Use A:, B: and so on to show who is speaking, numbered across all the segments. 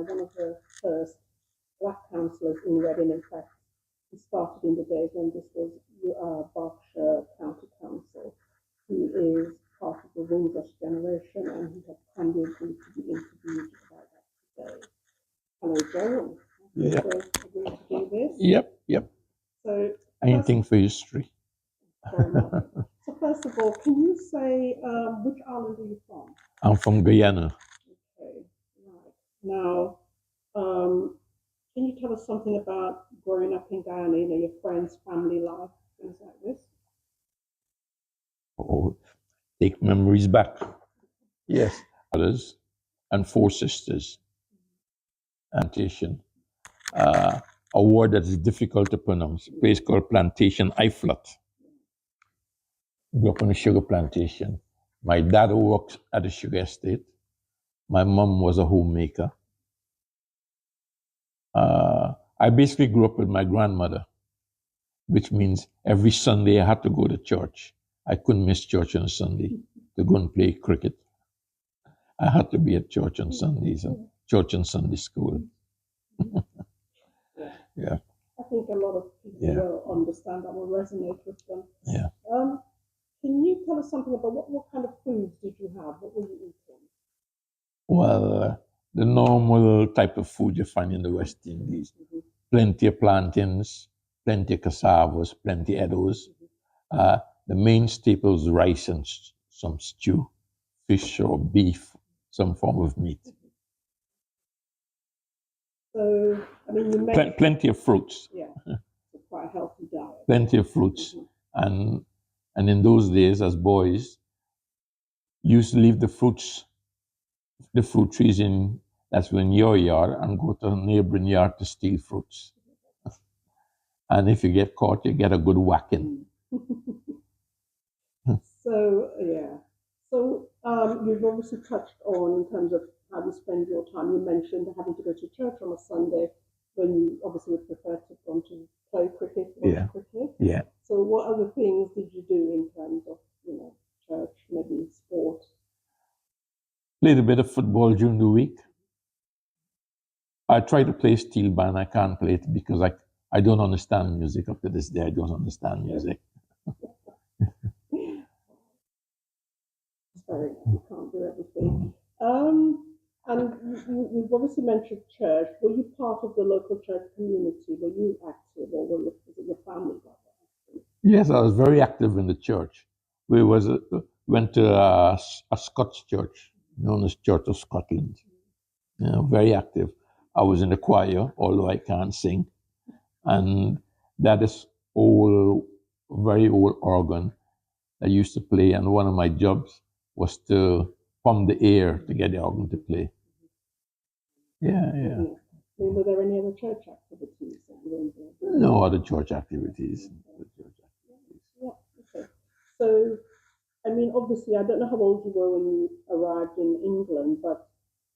A: one of the first black councillors in Reading. In fact, he started in the days when this was Berkshire County Council. He is part of the Windrush generation, and he has kindly agreed to be interviewed about that today. Hello, Joe.
B: Yeah.
A: Agreed to do this.
B: Yep.
A: So,
B: Anything for history.
A: very much. So first of all, can you say which island are you from?
B: I'm from Guyana.
A: Okay, right. Now, can you tell us something about growing up in Guyana, your friends, family life, things like this?
B: Oh, take memories back. Yes. Brothers and 4 sisters. Plantation. A word that is difficult to pronounce. A place called Plantation Iflot. Grew up on a sugar plantation. My dad worked at a sugar estate. My mom was a homemaker. I basically grew up with my grandmother, which means every Sunday I had to go to church. I couldn't miss church on a Sunday to go and play cricket. I had to be at church on Sundays and church and Sunday school. Yeah.
A: I think a lot of people will understand that, will resonate with them.
B: Yeah.
A: Can you tell us something about what kind of foods did you have? What were you eating?
B: Well, the normal type of food you find in the West Indies. Plenty of plantains, plenty of cassavas, plenty of eddos. The main staples, rice and some stew, fish or beef, some form of meat.
A: So, I mean, you mentioned
B: Plenty of fruits.
A: Yeah, it's quite a healthy diet.
B: Plenty of fruits. And in those days, as boys, used to leave the fruit trees that's in your yard and go to a neighboring yard to steal fruits. And if you get caught, you get a good whacking.
A: So, yeah. So, you've obviously touched on, in terms of how you spend your time, you mentioned having to go to church on a Sunday when you obviously would prefer to go to play cricket, watch cricket.
B: Yeah.
A: So what other things did you do in terms of, church, maybe sport?
B: Played a bit of football during the week. I try to play steel band. I can't play it because I don't understand music. Up to this day, I don't understand music.
A: Sorry, you can't do everything. And you've obviously mentioned church. Were you part of the local church community? Were you active, or was it your family that were active?
B: Yes, I was very active in the church. We went to a Scots church known as Church of Scotland. Very active. I was in the choir, although I can't sing. And that is very old organ I used to play. And one of my jobs was to pump the air to get the organ to play. Yeah.
A: Were there any other church activities that you were involved in?
B: No other church activities.
A: Yeah, okay. So, I mean, obviously, I don't know how old you were when you arrived in England, but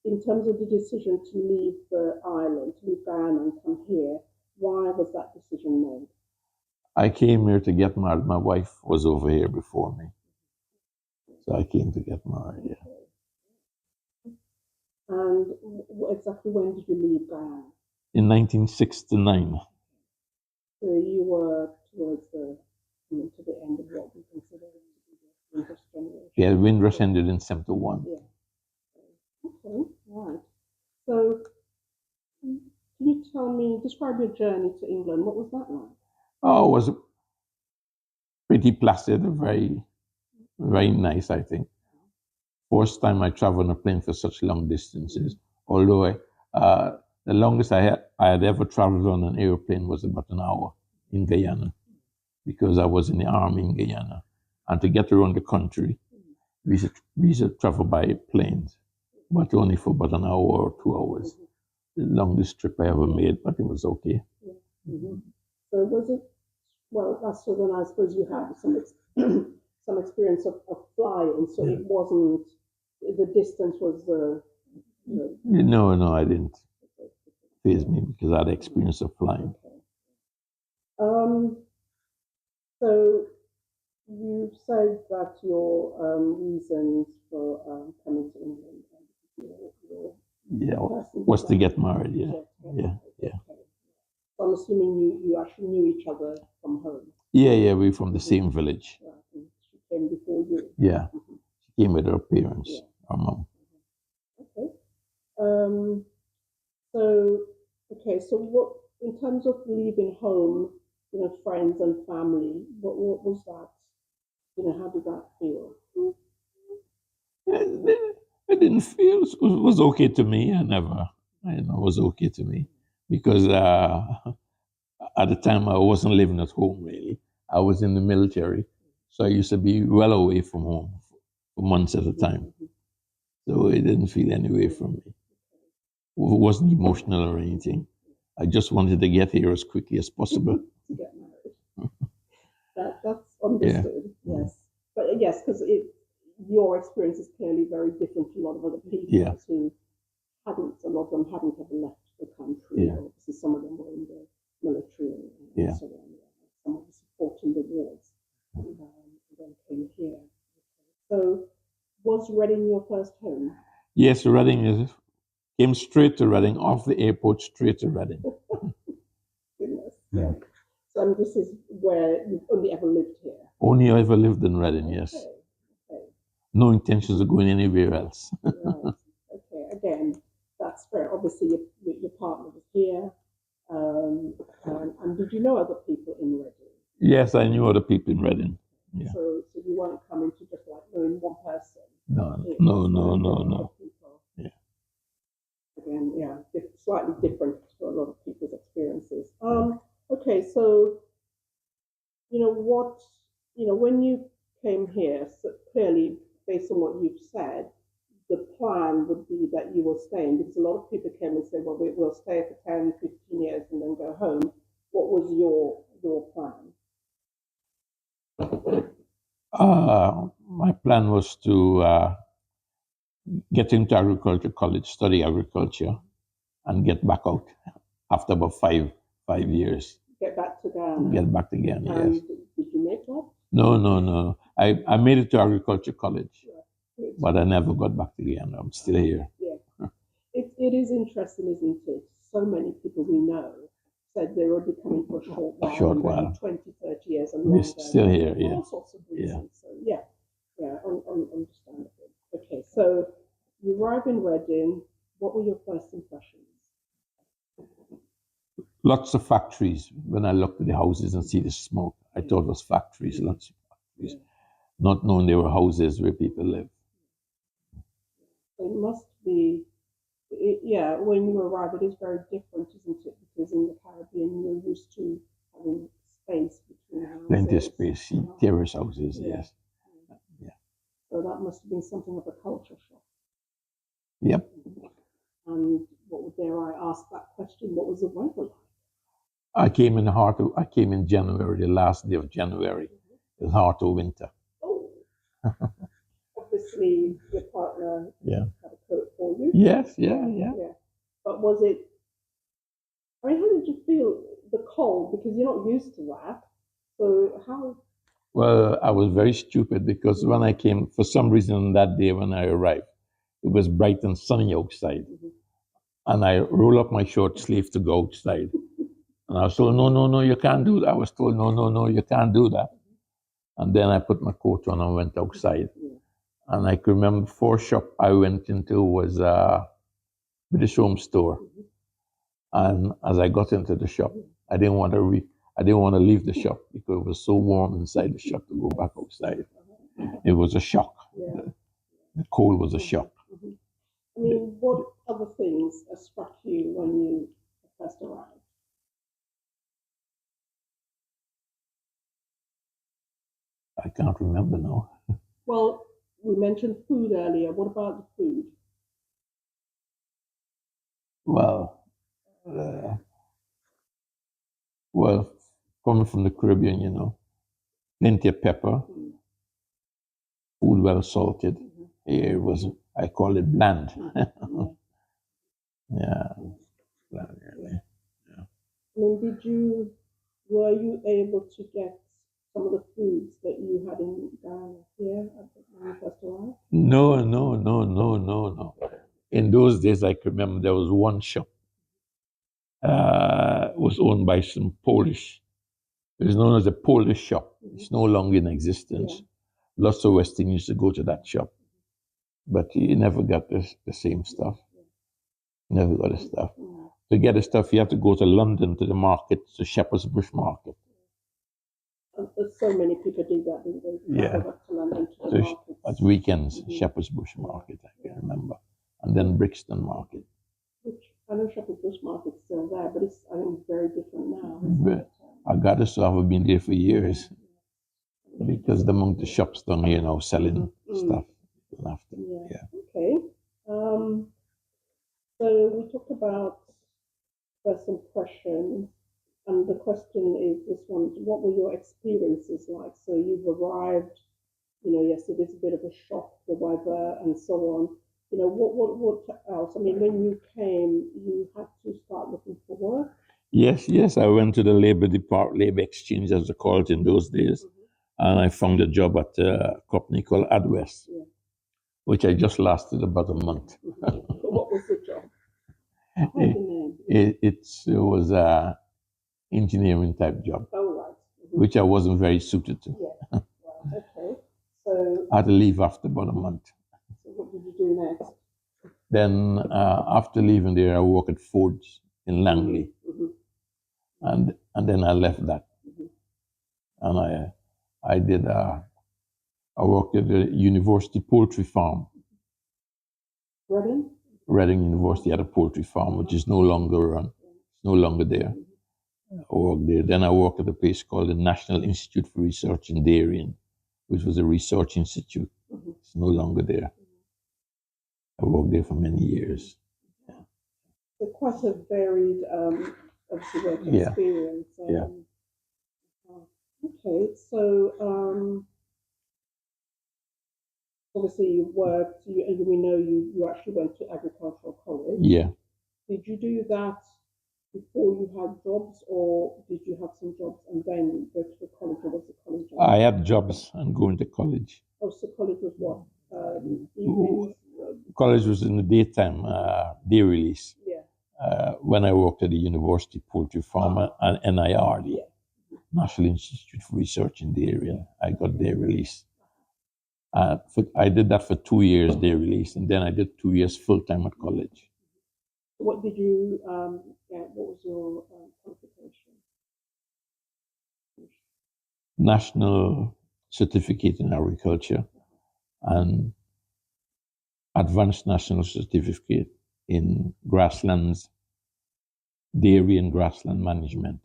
A: in terms of the decision to leave the island, to leave Guyana and come here, why was that decision made?
B: I came here to get married. My wife was over here before me. So I came to get married, yeah.
A: And exactly when did you leave Guyana?
B: In 1969.
A: So you were towards to the end of what we consider to be the Windrush generation.
B: Yeah, Windrush ended in 71.
A: Yeah. Okay, right. So can you describe your journey to England? What was that like?
B: Oh, it was pretty placid, very, very nice, I think. First time I traveled on a plane for such long distances. Although the longest I had ever traveled on an airplane was about an hour in Guyana, because I was in the army in Guyana. And to get around the country, we used to travel by planes, but only for about an hour or 2 hours. The longest trip I ever made, but it was okay.
A: So was it, well, that's so then I suppose you had some experience of flying, so it wasn't, the distance was
B: No, I didn't. Faze me because I had experience of flying.
A: So you said that your reasons for coming to England, your
B: Yeah,
A: person
B: was to
A: that-
B: get married. Yeah,
A: to get
B: yeah,
A: married,
B: yeah.
A: okay. So I'm assuming you actually knew each other from home.
B: Yeah. We're from the same village.
A: Right, and she came before you.
B: Yeah,
A: Mhm.
B: she came with her parents,
A: Yeah.
B: her mom.
A: Okay. Um, so, okay, so what, in terms of leaving home, friends and family, what was that? How did that feel?
B: It didn't feel it was okay to me. It was okay to me because at the time I wasn't living at home really. I was in the military, so I used to be well away from home for months at a time. So it didn't feel any way from me. It wasn't emotional or anything. I just wanted to get here as quickly as possible.
A: To get married. That's understood, yes. But yes, because your experience is clearly very different to a lot of other people
B: Yeah.
A: who a lot of them hadn't ever left the country.
B: Yeah.
A: Obviously, some of them were in the military and
B: Yeah.
A: so on. Some of the supporting the wars and then came here. So, was Reading your first home?
B: Yes, came straight to Reading, off the airport, straight to Reading.
A: Goodness.
B: Yeah.
A: So, and this is where you've only ever lived here?
B: Only I ever lived in Reading, yes.
A: Okay.
B: No intentions of going anywhere else.
A: Right. Okay. Again, that's fair. Obviously, your partner was here. And did you know other people in Reading?
B: Yes, I knew other people in Reading. Yeah.
A: So you weren't coming to just like knowing one person.
B: No.
A: People.
B: Yeah.
A: Again, yeah, slightly different to a lot of people's experiences. Okay, so when you came here, so clearly based on what you've said, the plan would be that you will stay in, because a lot of people came and said, well, we'll stay for 10, 15 years and then go home. What was your plan?
B: My plan was to get into agriculture college, study agriculture, and get back out after about five years.
A: Get back to Ghana.
B: Get back again, yes.
A: Did you make that?
B: No. I made it to agriculture college,
A: Yeah.
B: but I never got back to Ghana. I'm still here.
A: Yeah. It is interesting, isn't it? So many people we know said they were only coming for a short while. 20, 30 years and
B: We're
A: longer.
B: still here, yeah.
A: All sorts of reasons. So, understandable. Okay, so you arrived in Reading. What were your first impressions?
B: Lots of factories. When I looked at the houses and see the smoke, I thought it was factories, lots of factories, not knowing they were houses where people live.
A: It must be, when you arrive, it is very different, isn't it? Because in the Caribbean, you're used to having space between houses.
B: Plenty of space, terrace houses, yes. Yeah.
A: So that must have been something of a culture shock.
B: Yep.
A: And dare I ask that question, what was the weather like?
B: I came in January, the last day of January. It was heart of winter.
A: Oh, obviously your partner had a coat for you.
B: Yes, yeah.
A: But was it? I mean, how did you feel the cold? Because you're not used to that. So how?
B: Well, I was very stupid because when I came, for some reason on that day when I arrived, it was bright and sunny outside. And I rolled up my short sleeve to go outside. And I was told, no, you can't do that. I was told, no, you can't do that. And then I put my coat on and went outside. And I can remember the first shop I went into was a British Home Store. And as I got into the shop, I didn't want to leave the shop because it was so warm inside the shop to go back outside. It was a shock. The cold was a shock.
A: I mean, what other things struck you when you first arrived?
B: I can't remember now.
A: Well, we mentioned food earlier. What about the food?
B: Well, coming from the Caribbean, plenty of pepper, food well salted. Here I call it bland. Bland, really.
A: I mean, were you able to get some of the foods that you had in Ghana here when you first arrived?
B: No. in those days, I can remember there was one shop was owned by some Polish. It was known as a Polish shop. It's no longer in existence.
A: Yeah.
B: Lots of West Indians used to go to that shop, but you never got the same stuff. Never got the stuff. To get the stuff, you have to go to London to the market, to Shepherd's Bush Market.
A: So many people do that, didn't they?
B: Yeah.
A: Go back to London to the
B: So
A: markets.
B: at weekends, Shepherd's Bush Market, I can remember, and then Brixton Market.
A: Which I know Shepherd's Bush Market's still there, but it's, I think, very different now.
B: But I got to say, I've been there for years because the amount of shops down here now selling stuff. After.
A: Yeah. Okay. So we talked about first impressions, and the question is this one: what were your experiences like? So you've arrived, yes, it is a bit of a shock, the weather and so on. What else? I mean, when you came, you had to start looking for work.
B: Yes. I went to the Labor Exchange, as they called it in those days, and I found a job at a company called Adwest, which I just lasted about a month.
A: What was the job? I heard the name.
B: It was a engineering type job, which I wasn't very suited to.
A: Yeah. Right. Okay. So
B: I had to leave after about a month.
A: So what did you do next?
B: Then after leaving there, I worked at Ford's in Langley, and then I left that, and I worked at the University Poultry Farm. Reading University had a poultry farm, which is no longer run. It's no longer there. I worked there. Then I worked at a place called the National Institute for Research in Dairying, which was a research institute. It's no longer there. I worked there for many years.
A: So quite a varied, obviously, work experience. Okay, so obviously you worked. We know you actually went to agricultural college.
B: Yeah.
A: Did you do that before you had jobs, or did you have some jobs and then go to the college, or was the college?
B: I had jobs and going to college.
A: Oh, so college was what? Evenings?
B: College was in the daytime, day release.
A: Yeah.
B: When I worked at the University Poultry Farm and NIR, National Institute for Research in Dairying, I got day release. I did that for 2 years, day release, and then I did 2 years full-time at college.
A: What did you get? What was your qualification?
B: National Certificate in Agriculture and Advanced National Certificate in Grasslands, Dairy and Grassland Management.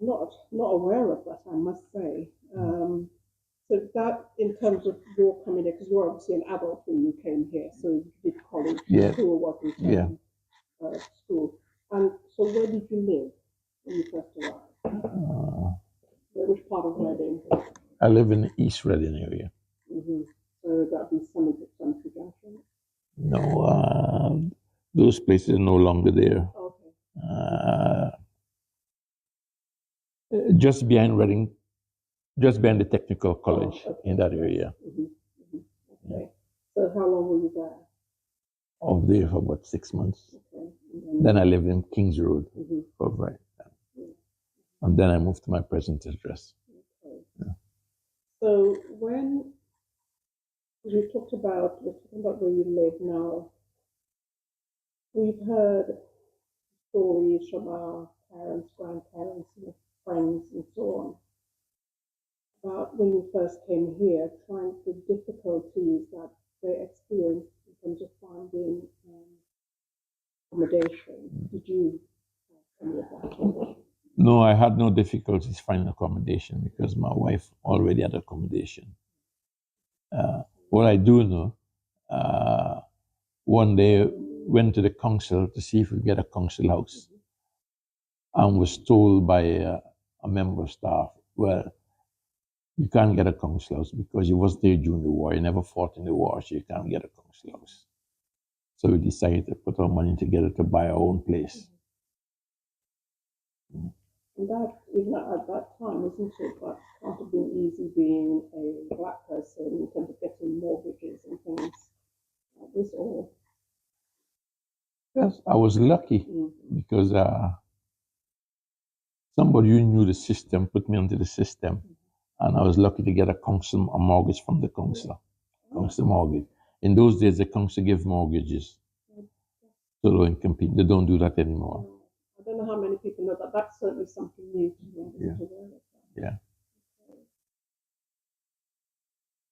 A: I'm not aware of that, I must say. So that, in terms of your coming here, because you're obviously an adult when you came here, so you did college, school wasn't school. And so where did you live when you first arrived? Which part of Reading?
B: I live in the East Reading area.
A: So that'd be Somerset Junction?
B: No, those places are no longer there.
A: Okay.
B: Just behind Reading, just behind the technical college in that area.
A: Okay. So how long were you there?
B: I was there for about 6 months.
A: Okay.
B: Then I lived in Kings Road for a very time. And then I moved to my present address.
A: Okay. Yeah. So when we're talking about where you live now, we've heard stories from our parents, grandparents, friends, and so on, about when you first came here, trying the difficulties that they experienced in terms of finding accommodation. Did you have any of that?
B: No, I had no difficulties finding accommodation because my wife already had accommodation. What I do know, one day went to the council to see if we get a council house, and was told by a member of staff, well, you can't get a council house because you was there during the war. You never fought in the war, so you can't get a council house. So we decided to put our money together to buy our own place.
A: And that, even at that time, isn't it? That can't have been easy being a black person in terms of getting mortgages and things. this all?
B: Yes, I was lucky because somebody who knew the system put me onto the system, and I was lucky to get a mortgage from the council mortgage. In those days, the council gave mortgages to low-income people. They don't do that anymore.
A: I don't know how many people know that. That's certainly something new to me.
B: Yeah.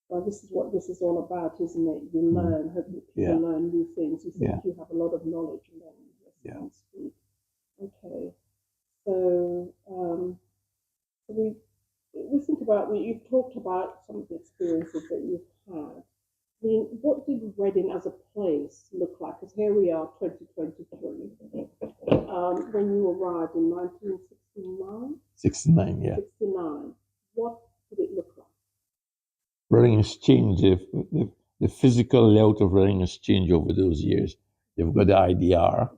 A: Well, this is what this is all about, isn't it? You learn, hopefully people learn new things. You think you have a lot of knowledge and then you can speak. Okay. So we think about, you've talked about some of the experiences that you've had. I mean, what did Reading as a place look like? Because here we are, 2023. When you arrived in 1969?
B: 69, yeah.
A: 69. What did it look like?
B: Reading has changed. The physical layout of Reading has changed over those years. You've got the IDR.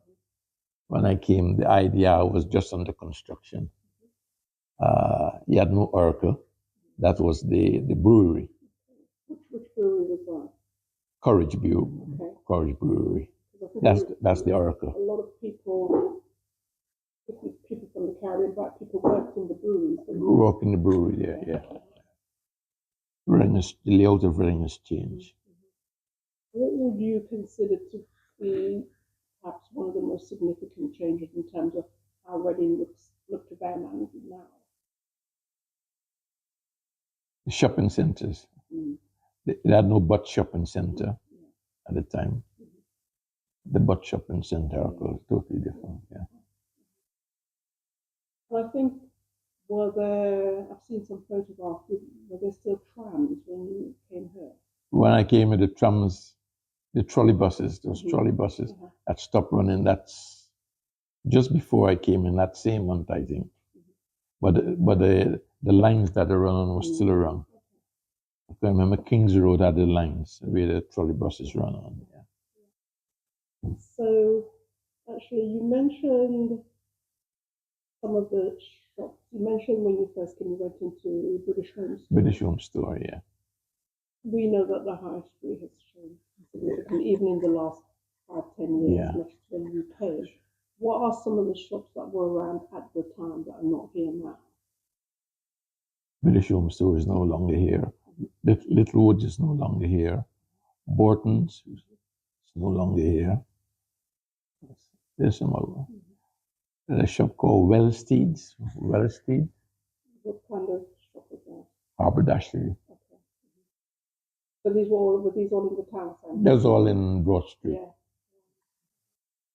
B: When I came, the IDR was just under construction. You had no Oracle. That was the brewery.
A: Which brewery was that?
B: Courage Brewery. That's the Oracle.
A: A lot of people from the Caribbean, but people worked in the breweries.
B: Worked in the brewery, yeah. The layout of Reading has changed.
A: What would you consider to be perhaps one of the most significant changes in terms of how Reading looked then and now?
B: The shopping centres. They had no Butt shopping centre at the time. The Butt shopping centre was totally different, yeah.
A: I think, I've seen some photographs, were there still trams when you came here?
B: When I came with the trams, the trolley buses had stopped running. That's just before I came in, that same month, I think. But the lines that are running were still around. I remember Kings Road had the lines where the trolley buses run on. Yeah.
A: So, actually, you mentioned some of the shops. You mentioned when you first came, you went into British Home Store.
B: British Home Store, yeah.
A: We know that the high street has changed significantly, even in the last 5-10 years, next to when you came. What are some of the shops that were around at the time that are not here now?
B: British Home Store is no longer here. Littlewood is no longer here. Borton's is no longer here. There's some other. There's a shop called Wellsteed's.
A: What kind of shop is that?
B: Haberdashery.
A: Okay. So were these all in the town centre?
B: That's all in Broad Street.
A: Yeah.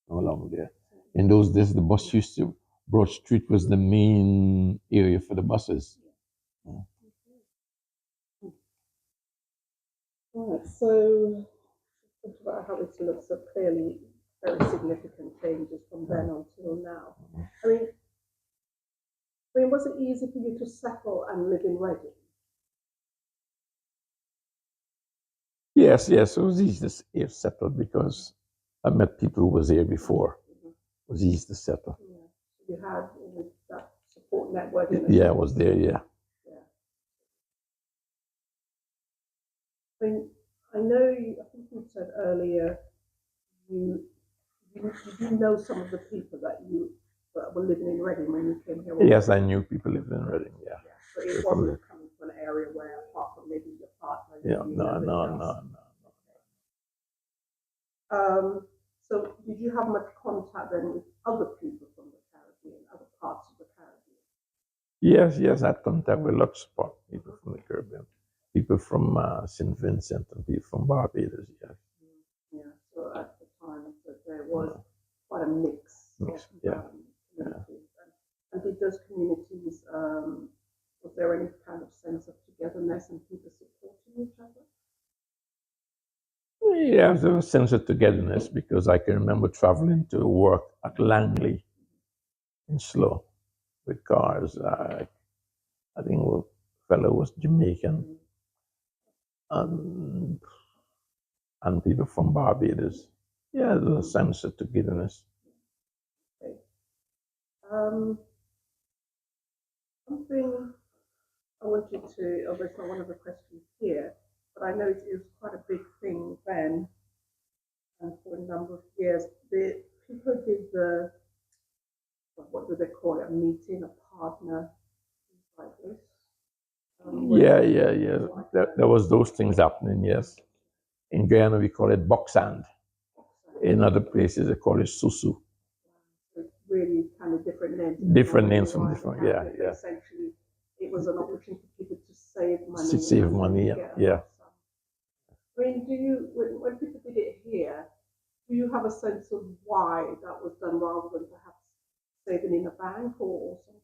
B: No longer there. In those days, the bus used to, Broad Street was the main area for the buses.
A: Yeah. Right, so think about how it looks, so clearly very significant changes from then until now. I mean, was it easy for you to settle and live in Reading?
B: Yes, it was easy to settle because I met people who was here before. It was easy to settle.
A: Yeah. You had that support network.
B: Yeah, it was there, yeah.
A: I know I think you said earlier you know some of the people that were living in Reading when you came here.
B: Yes, I knew people living in Reading, yeah.
A: So it wasn't coming from an area where, apart from maybe your partner.
B: No.
A: So did you have much contact then with other people from the Caribbean, other parts of the Caribbean?
B: Yes, I had contact with lots of people from the Caribbean. People from St. Vincent and people from Barbados, yes.
A: Yeah, so at the time there was quite a mix of communities. And did those communities, was there any kind of sense of togetherness and people supporting each other?
B: Yeah, there was a sense of togetherness because I can remember traveling to work at Langley in Slough with cars. I think the fellow was Jamaican and people from Barbados. Yeah, there was a sense of togetherness.
A: Okay. Something I wanted to, although it's not one of the questions here, but I know it was quite a big thing then for a number of years. The people did the, what do they call it, a meeting, a partner, things like this.
B: Yeah. There was those things happening, yes. In Guyana, we call it boxand. In other places, they call it susu.
A: So it's really kind of different names.
B: Different names from different, yeah.
A: Essentially, it was an opportunity for people to save money.
B: To save money, yeah.
A: I mean, when people did it here, do you have a sense of why that was done rather than perhaps saving in a bank or something?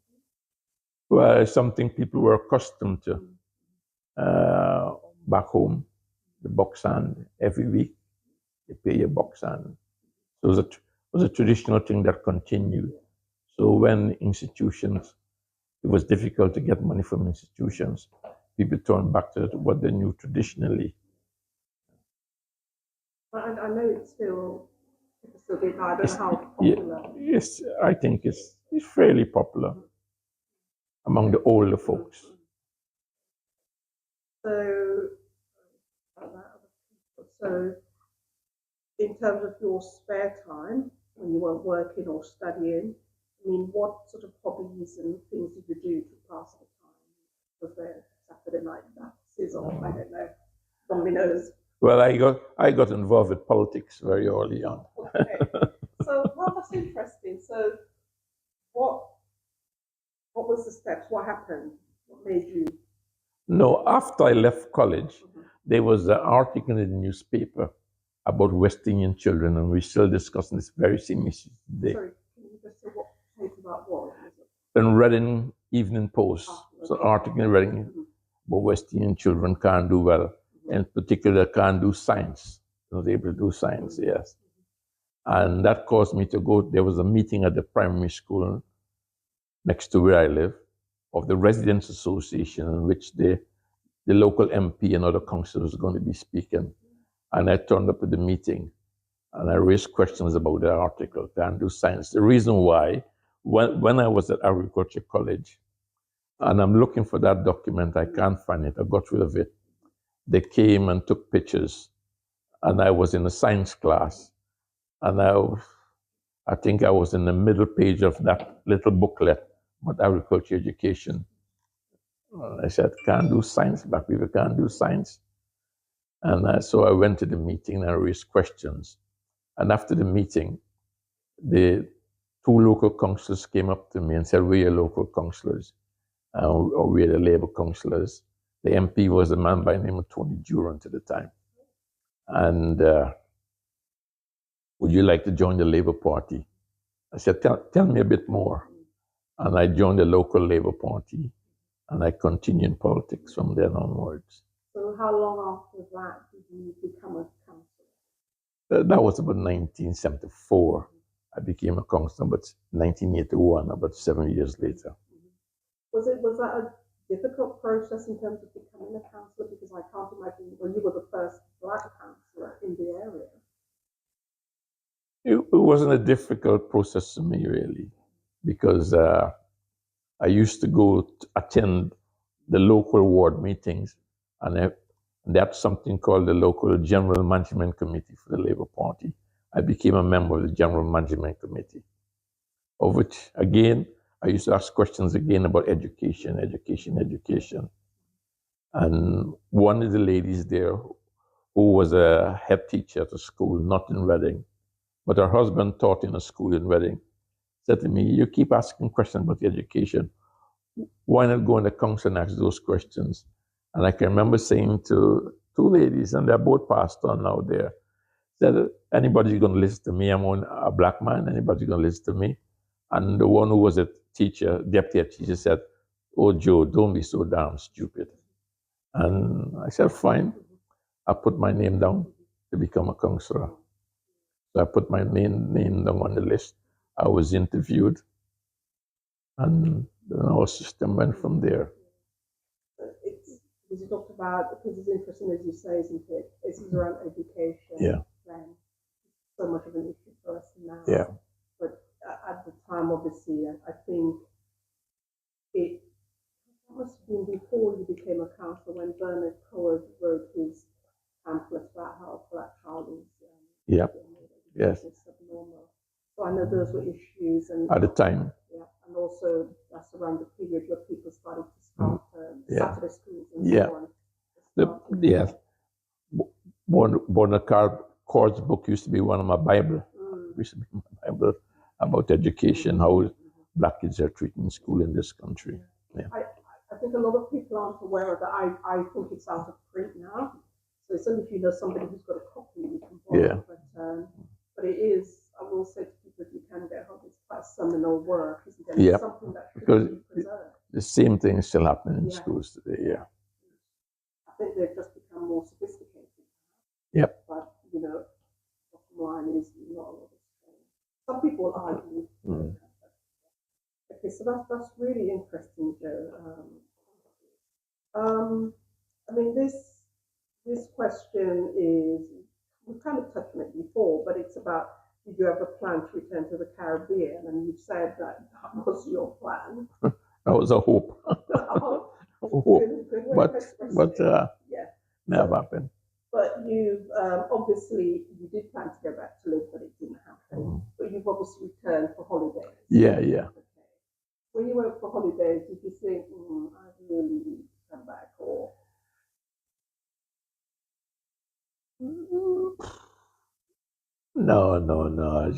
B: Well, it's something people were accustomed to. Back home, the boxand every week, you pay your boxand. So it was a traditional thing that continued. So when institutions, it was difficult to get money from institutions, people turned back to what they knew traditionally.
A: I know it's still big. I don't know how popular.
B: Yes, I think it's fairly popular among the older folks.
A: So in terms of your spare time, when you weren't working or studying, I mean, what sort of hobbies and things did you do to pass the time? Was there Saturday night dances or I don't know, dominoes?
B: Well, I got involved with politics very early on.
A: Okay. So, well, that's interesting. So, what was the steps? What happened? What made you?
B: No, after I left college, there was an article in the newspaper about West Indian children, and we're still discussing this very same issue today.
A: Sorry, can you just say what paper that was?
B: In Reading Evening Post, so an article in Reading about West Indian children can't do well, in particular can't do science, not able to do science, yes. And that caused me to go, there was a meeting at the primary school next to where I live, of the Residents Association, in which the local MP and other councillors were going to be speaking. And I turned up at the meeting and I raised questions about the article, can't do science. The reason why, when I was at Agriculture College, and I'm looking for that document, I can't find it, I got rid of it. They came and took pictures, and I was in a science class, and I think I was in the middle page of that little booklet about agriculture education. I said, can't do science, black people can't do science. And so I went to the meeting and I raised questions. And after the meeting, the two local councillors came up to me and said, we're your local councillors, or we're the Labour councillors. The MP was a man by the name of Tony Durant at the time. And would you like to join the Labour Party? I said, tell me a bit more. And I joined the local Labour Party, and I continued in politics from then onwards.
A: So how long after that did you become a councillor?
B: That was about 1974. I became a councillor, but 1981, about 7 years later.
A: Was that a difficult process in terms of becoming a councillor? Because I can't imagine, well, you were the first black councillor in the area.
B: It wasn't a difficult process for me, really, because I used to go to attend the local ward meetings, and that's something called the local General Management Committee for the Labour Party. I became a member of the General Management Committee, of which, again, I used to ask questions again about education. And one of the ladies there, who was a head teacher at a school, not in Reading, but her husband taught in a school in Reading, said to me, you keep asking questions about the education. Why not go in the council and ask those questions? And I can remember saying to two ladies, and they're both passed on now there, said, anybody's going to listen to me. I'm a black man, anybody's going to listen to me. And the one who was a teacher, deputy teacher, said, oh, Joe, don't be so damn stupid. And I said, fine. I put my name down to become a councillor. So I put my name down on the list. I was interviewed, and our system went from there.
A: Because you talked about, because it's interesting, as you say, isn't it? This is around education.
B: Yeah.
A: Then so much of an issue for us now.
B: Yeah.
A: But at the time, obviously, I think it must have been before you became a councillor when Bernard Cohen wrote his pamphlet about how a black child is
B: Yeah. Yes.
A: It's abnormal. So I know those were issues, and
B: At the time.
A: yeah, and also that's around the period where people started to start
B: Yeah.
A: Saturday schools and
B: Yeah.
A: so on.
B: Yes. Bonaccord Cord's book used to be one of my Bible. Used to be my Bible about education, how black kids are treated in school in this country. Yeah.
A: I think a lot of people aren't aware of that. I think it's out of print now. So it's only if you know somebody who's got a copy you can borrow.
B: Yeah.
A: But it is, I will say to people, if you can get home, it's quite seminal work, isn't it?
B: Yeah.
A: It's something that should
B: Because
A: be preserved.
B: the same thing is still happening in
A: Yeah.
B: schools today. Yeah.
A: I think they've just become more sophisticated.
B: Yep.
A: But, you know, bottom line is not a lot of training. Some people argue. Okay, so that's really interesting, Joe. I mean, this question is, we've kind of touched on it before, but it's about, did you ever plan to return to the Caribbean? And you've said that was your plan.
B: That was a hope. Hope.
A: Good way of expressing it. Yeah.
B: Never happened.
A: But you've obviously, you did plan to go back to live, but it didn't happen. But you've obviously returned for holidays.
B: Yeah, yeah.
A: Okay. When you went for holidays, did you think, I really need to come back, or?
B: No.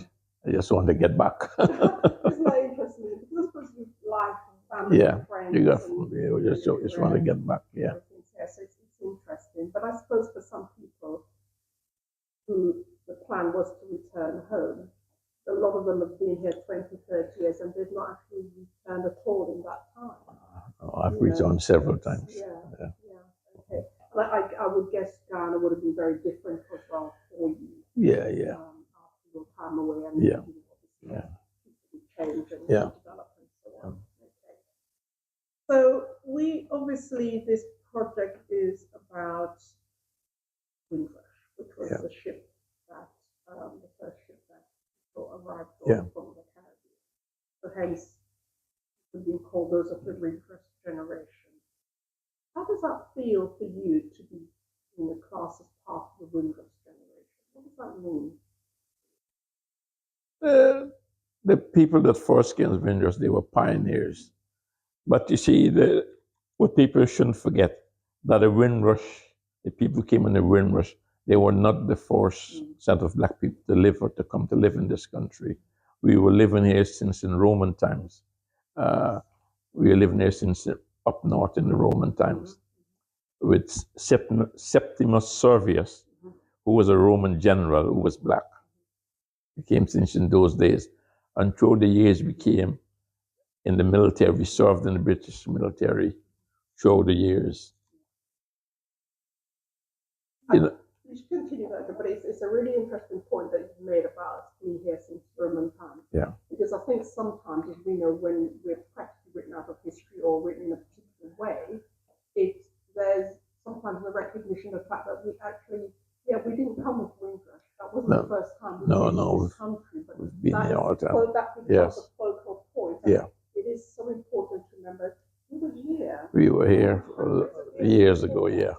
B: I just want to get back.
A: It's not interesting because you life, family,
B: Yeah,
A: friends.
B: you just want to get back. Yeah.
A: Yes, it's interesting. But I suppose for some people who the plan was to return home, a lot of them have been here 20, 30 years and they've not actually returned at all in that time.
B: I've returned several times.
A: Yeah. Okay. And I would guess Ghana would have been very different as well for you.
B: Yeah.
A: After your time away, and
B: Yeah.
A: people change and
B: Yeah.
A: develop and so on. Okay. So we obviously, this project is about Windrush, which was the ship that the first ship that people arrived on from the Caribbean. So hence, it's being called those of the Windrush generation. How does that feel for you to be in the class as part of the Windrush generation? What does that mean?
B: The people that first came to Windrush, they were pioneers. But you see, what people shouldn't forget, that the people who came in the Windrush, they were not the first set of black people to live or to come to live in this country. We were living here since in Roman times. We were living here since up north in the Roman times with Septimus Servius, who was a Roman general who was black. He came since in those days. And through the years we came in the military, we served in the British military through the years.
A: You should continue that, but it's a really interesting point that you've made about being here since Roman times.
B: Yeah.
A: Because I think sometimes, as we know, when we're practically written out of history or written in a particular way, there's sometimes the recognition of the fact that we actually, we didn't come with Windrush. That wasn't the first time we came to this country, but
B: we've been here all the time.
A: That becomes a focal point.
B: Yeah.
A: It is so important to remember we were here.
B: We were here years ago, yeah.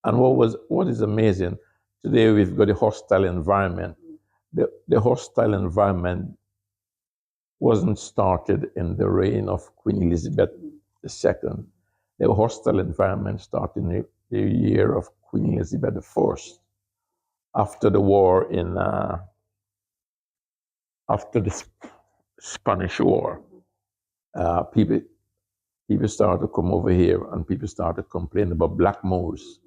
B: And what is amazing, today we've got a hostile environment. The hostile environment wasn't started in the reign of Queen Elizabeth II. The hostile environment started in the year of Queen Elizabeth I. After the war after the Spanish War, people started to come over here and people started to complain about black moors.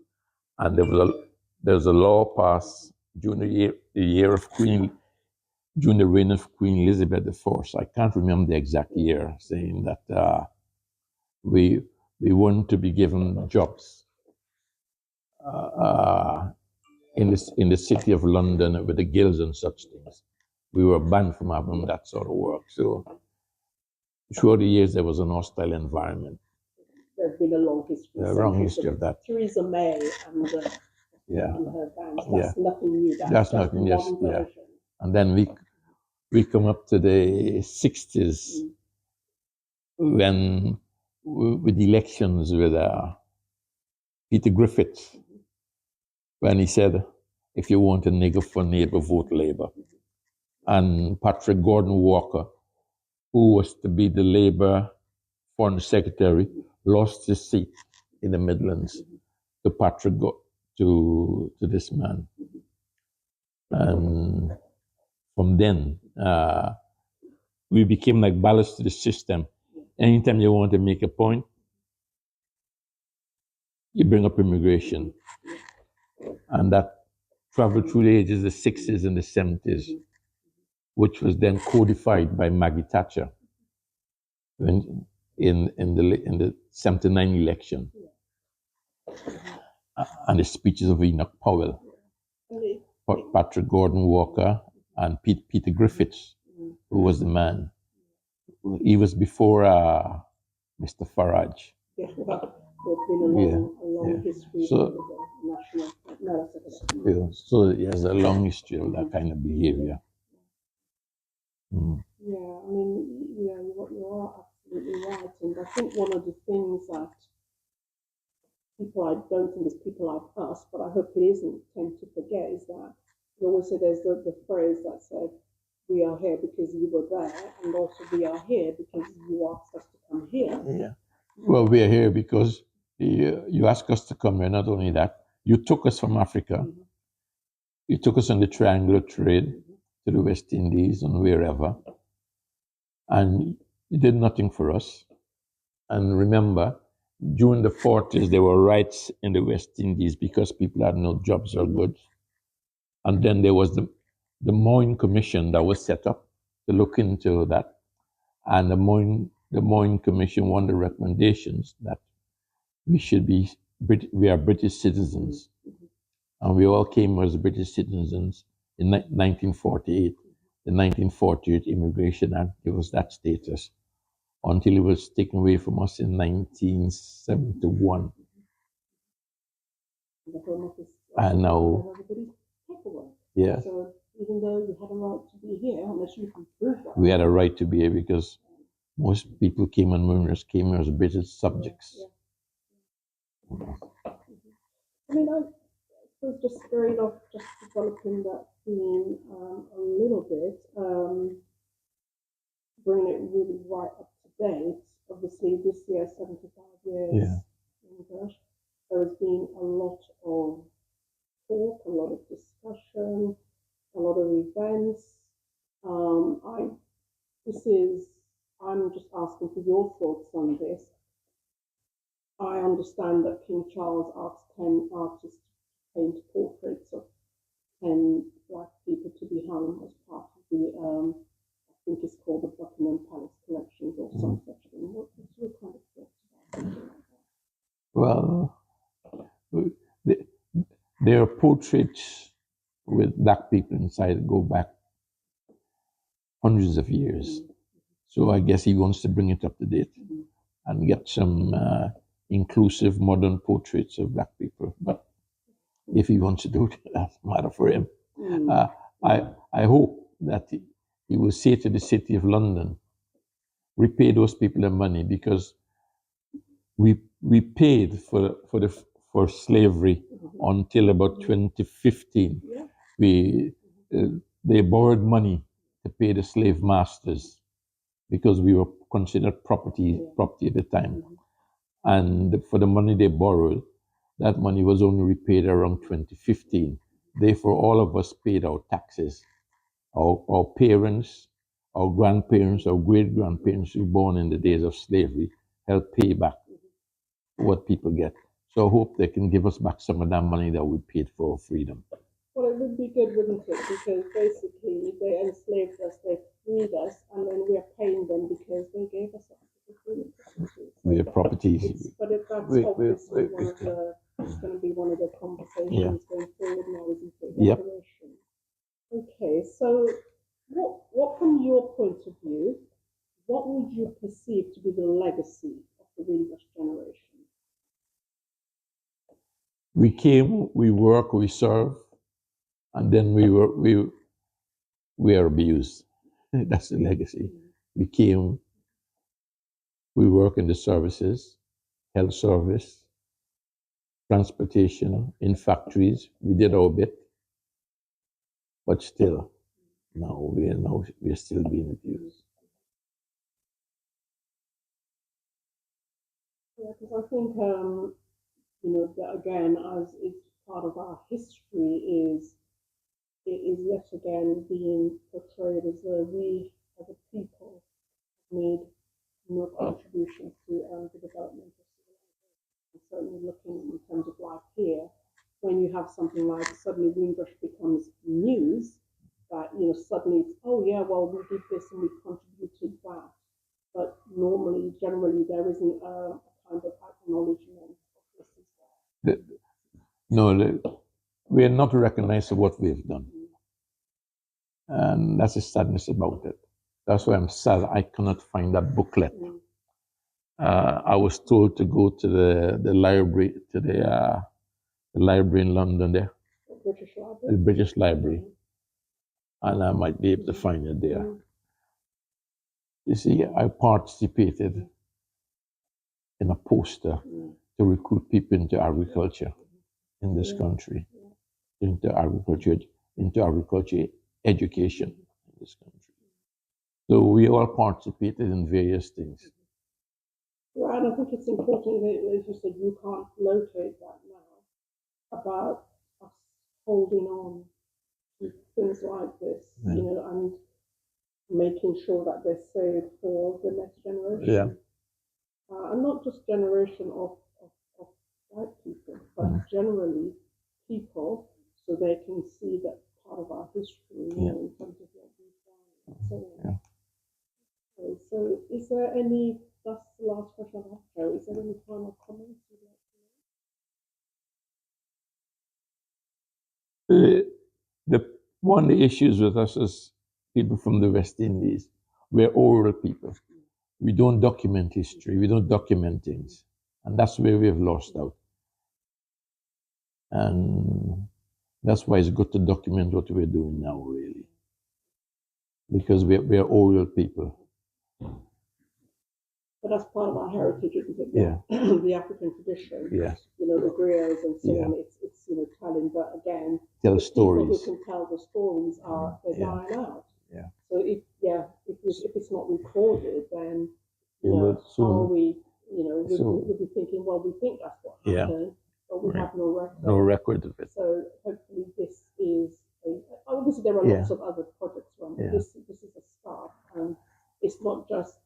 B: And there was a law passed during the reign of Queen Elizabeth I. I can't remember the exact year, saying that we weren't to be given jobs in the city of London with the guilds and such things. We were banned from having that sort of work. So throughout the years, there was an hostile environment.
A: There's been a long history.
B: A long history of that.
A: Theresa May and her bands. That's nothing new.
B: That's nothing. Yes, yeah. And then we come up to the 60s when with elections with Peter Griffith, when he said, if you want a nigger for neighbor, vote Labour. And Patrick Gordon Walker, who was to be the Labour Foreign Secretary, lost his seat in the Midlands to to this man. And from then, we became like ballast to the system. Anytime you want to make a point, you bring up immigration. And that traveled through the ages, the 60s and the 70s, which was then codified by Maggie Thatcher in the 79 election. And the speeches of Enoch Powell, Patrick Gordon Walker, and Peter Griffiths, who was the man. He was before Mr. Farage.
A: Yeah, well, there's been a long history
B: So,
A: of the national.
B: So he has a long history of that kind of behavior.
A: Yeah, I mean, yeah, you are absolutely right. And I think one of the things that I don't think it's people like us, but I hope it isn't, tend to forget is that you always say there's the phrase that said, we are here because you were there, and also we are here because you asked us to come here.
B: Yeah. Well, we are here because you asked us to come here. Not only that, you took us from Africa. You took us on the triangular trade to the West Indies and wherever. And you did nothing for us. And remember, during the 40s, there were riots in the West Indies because people had no jobs or goods. And then there was the Moyne Commission that was set up to look into that. And the Moyne Commission, one of the recommendations that we are British citizens. And we all came as British citizens in 1948. The 1948 Immigration Act gave us that status until it was taken away from us in 1971. And now, yeah.
A: So even though you had a right to be here, unless you can prove that.
B: We had a right to be here because most people came on mourners, came here as British subjects.
A: I mean, I suppose just going off, just developing that theme a little bit, bringing it really right up to date. Obviously, this year, 75 years English, there has been a lot of talk, a lot of discussion, a lot of events. I'm just asking for your thoughts on this. I understand that King Charles asked 10 artists to paint portraits of 10 black people to be hung as part of the, I think it's called the Buckingham Palace Collections or some such thing. What's your kind of thoughts about it?
B: Well, there are portraits with black people inside that go back hundreds of years. So I guess he wants to bring it up to date and get some inclusive modern portraits of black people. But if he wants to do it, that's a matter for him. I hope that he will say to the City of London, repay those people their money, because we paid for slavery until about 2015. They borrowed money to pay the slave masters because we were considered property at the time. And for the money they borrowed, that money was only repaid around 2015. Therefore, all of us paid our taxes. Our parents, our grandparents, our great-grandparents who were born in the days of slavery helped pay back what people get. So I hope they can give us back some of that money that we paid for freedom.
A: Well, it would be good, wouldn't it? Because basically they enslaved us, they freed us, and then we are paying them because they gave us
B: the properties.
A: But if that's obviously it's going to be one of the conversations going forward now, isn't it? Reparation. Okay, so what from your point of view, what would you perceive to be the legacy of the Windrush generation?
B: We came, we work, we serve, and then we are abused. That's the legacy. We came, we work in the services, health service, transportation, in factories. We did our bit. but still, no, we're still being abused.
A: Yeah, because I think, that again, as it's part of our history, it is yet again being portrayed as though we, as a people, made no contribution to the development of civilization. And certainly looking in terms of life here, when you have something like suddenly Windrush becomes news, that suddenly it's, oh yeah, well we did this and we contributed that. But normally, generally, there isn't a kind of acknowledgement of this is there.
B: No, we are not recognized for what we've done. And that's the sadness about it. That's why I'm sad I cannot find that booklet. I was told to go to the library, to the library in London there,
A: The British Library.
B: the British Library, and I might be able to find it there. You see, I participated in a poster to recruit people into agriculture in this country, into agriculture education in this country. So we all participated in various things.
A: Right, and I think it's important that, as you said, you can't locate that now, about us holding on to things like this, and making sure that they're saved for the next generation.
B: Yeah.
A: And not just generation of white people, but generally people, so they can see that part of our history, in terms of what we've done and so on. Okay, so is there any, that's the last question I have, Joe, is there any final comments you'd like to make?
B: One of the issues with us as people from the West Indies, we're oral people. We don't document history, we don't document things. And that's where we've lost out. And that's why it's good to document what we're doing now, really. Because we're oral people.
A: But that's part of our heritage, isn't it?
B: Yeah.
A: The African tradition.
B: Yes.
A: The griots and so on. It's telling, but again,
B: tell
A: the
B: stories.
A: people who can tell the stories they're dying out.
B: Yeah.
A: So if it's not recorded, then
B: soon,
A: are we we'll be thinking, well, we think that's what happened, but we have no record.
B: No record of it.
A: So hopefully this is obviously there are lots of other projects around, but this is a start, and it's not just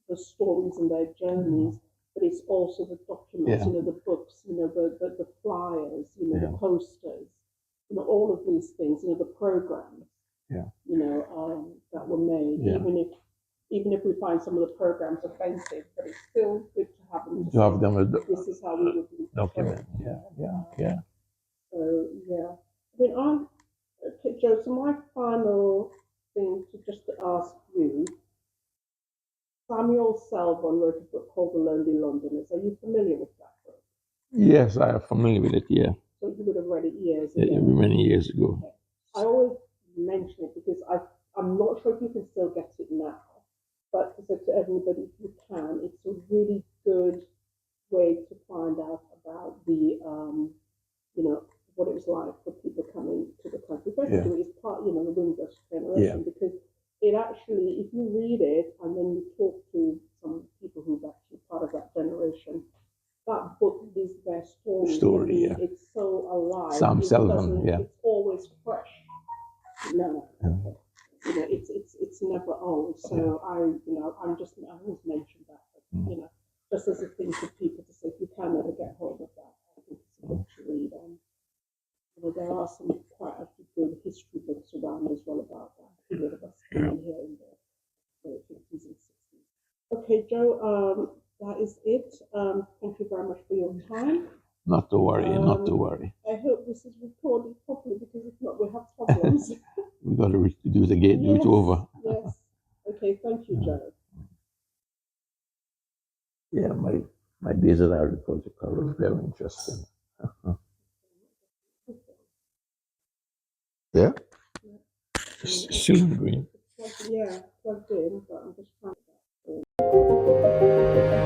A: the stories and their journeys, but it's also the documents, the books, the flyers, the posters, all of these things, the programs, that were made, even if we find some of the programs offensive, but it's still good to have them.
B: To have them
A: this is how we would
B: document. Yeah.
A: So okay, Joe. So my final thing to ask you. Samuel Selvon wrote a book called The Lonely Londoners. Are you familiar with that book?
B: Yes, I am familiar with it, yeah.
A: So you would have read it years ago?
B: Yeah, many years ago.
A: Okay. I always mention it because I'm not sure if you can still get it now, but to say to everybody, if you can, it's a really good way to find out about the, what it was like for people coming to the country. Basically, it's part, the Windrush generation, because it actually, if you read it and then you talk to some people who've actually part of that generation, that book is their story. It's so alive.
B: Sam Selvon,
A: It's always fresh. No. Okay. It's never old. So I always mention that. But, just as a thing for people to say, if you can ever get hold of that, I think it's a book to read. And there are some quite good history books around as well about that. Period of us coming here in the 50s and 60s. Okay, Joe, that is it. Thank you very much for your time.
B: Not to worry, not to worry.
A: I hope this is recorded properly, because if not, we have problems.
B: We've got to do it again, do it over.
A: Yes. Okay, thank you, Joe.
B: Yeah, my days at agriculture were very interesting. Yeah? Still green.
A: Yeah, plugged in, but I'm just trying to